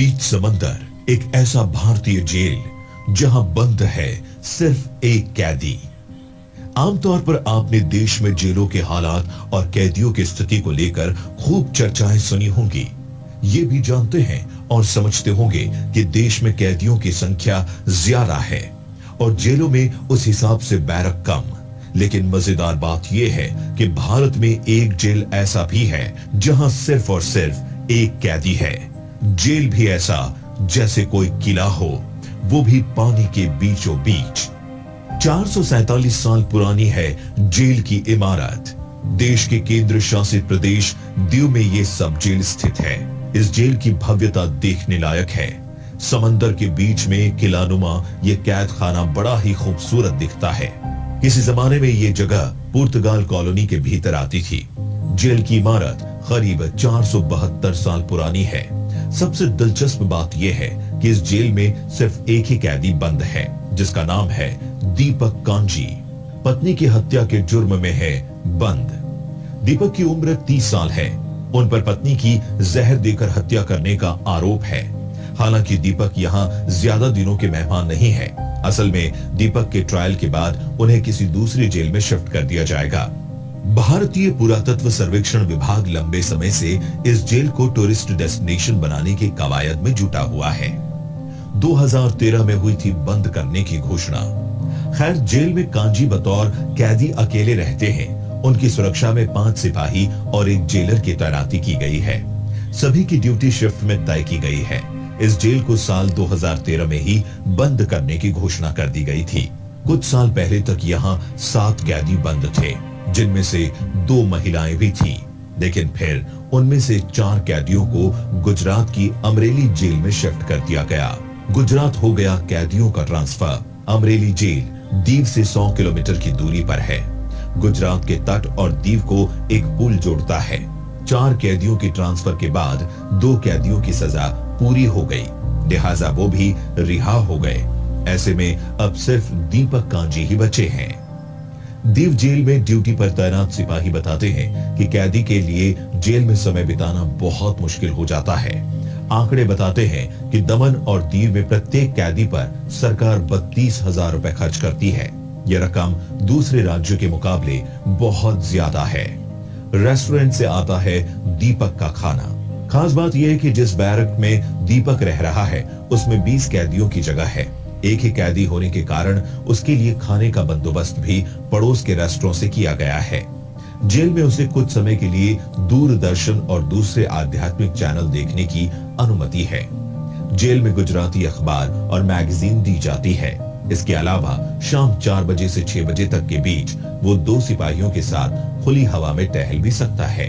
बीच समंदर एक ऐसा भारतीय जेल जहां बंद है सिर्फ एक कैदी। आमतौर पर आपने देश में जेलों के हालात और कैदियों की स्थिति को लेकर खूब चर्चाएं सुनी होंगी। ये भी जानते हैं और समझते होंगे कि देश में कैदियों की संख्या ज्यादा है और जेलों में उस हिसाब से बैरक कम। लेकिन मजेदार बात यह है कि भारत में एक जेल ऐसा भी है जहां सिर्फ और सिर्फ एक कैदी है। जेल भी ऐसा जैसे कोई किला हो, वो भी पानी के बीचों बीच। 447 साल पुरानी है जेल की इमारत। देश के केंद्र शासित प्रदेश दीव में ये सब जेल स्थित है। इस जेल की भव्यता देखने लायक है। समंदर के बीच में किलानुमा ये कैद खाना बड़ा ही खूबसूरत दिखता है। किसी जमाने में ये जगह पुर्तगाल कॉलोनी के भीतर आती थी। जेल की इमारत करीब 472 साल पुरानी है। सबसे दिलचस्प बात यह है कि इस जेल में सिर्फ एक ही कैदी बंद है, जिसका नाम है दीपक कांजी। पत्नी की हत्या के जुर्म में है बंद। दीपक की उम्र 30 साल है। उन पर पत्नी की जहर देकर हत्या करने का आरोप है। हालांकि दीपक यहाँ ज्यादा दिनों के मेहमान नहीं है। असल में दीपक के ट्रायल के बाद उन्हें किसी दूसरी जेल में शिफ्ट कर दिया जाएगा। भारतीय पुरातत्व सर्वेक्षण विभाग लंबे समय से इस जेल को टूरिस्ट डेस्टिनेशन बनाने की कवायद में जुटा हुआ है। 2013 में हुई थी बंद करने की घोषणा। खैर, जेल में कांजी बतौर कैदी अकेले रहते हैं। उनकी सुरक्षा में 5 सिपाही और एक जेलर की तैनाती की गई है। सभी की ड्यूटी शिफ्ट में तय की गई है। इस जेल को साल 2013 में ही बंद करने की घोषणा कर दी गई थी। कुछ साल पहले तक यहाँ 7 कैदी बंद थे, जिनमें से 2 महिलाएं भी थीं। लेकिन फिर उनमें से 4 कैदियों को गुजरात की अमरेली जेल में शिफ्ट कर दिया गया। गुजरात हो गया कैदियों का ट्रांसफर। अमरेली जेल दीव से 100 किलोमीटर की दूरी पर है। गुजरात के तट और दीव को एक पुल जोड़ता है। 4 कैदियों की ट्रांसफर के बाद 2 कैदियों की सजा पूरी हो गई, लिहाजा वो भी रिहा हो गए। ऐसे में अब सिर्फ दीपक कांजी ही बचे हैं। दीव जेल में ड्यूटी पर तैनात सिपाही बताते हैं कि कैदी के लिए जेल में समय बिताना बहुत मुश्किल हो जाता है। आंकड़े बताते हैं कि दमन और दीव में प्रत्येक कैदी पर सरकार 32,000 रुपए खर्च करती है। यह रकम दूसरे राज्यों के मुकाबले बहुत ज्यादा है। रेस्टोरेंट से आता है दीपक का खाना। खास बात यह है कि जिस बैरक में दीपक रह रहा है उसमें 20 कैदियों की जगह है। एक ही कैदी होने के कारण उसके लिए खाने का बंदोबस्त भी पड़ोस के रेस्टोरेंट से किया गया है। जेल में उसे कुछ समय के लिए दूरदर्शन और दूसरे आध्यात्मिक चैनल देखने की अनुमति है। जेल में गुजराती अखबार और मैगजीन दी जाती है। इसके अलावा शाम 4 बजे से 6 बजे तक के बीच वो 2 सिपाहियों के साथ खुली हवा में टहल भी सकता है।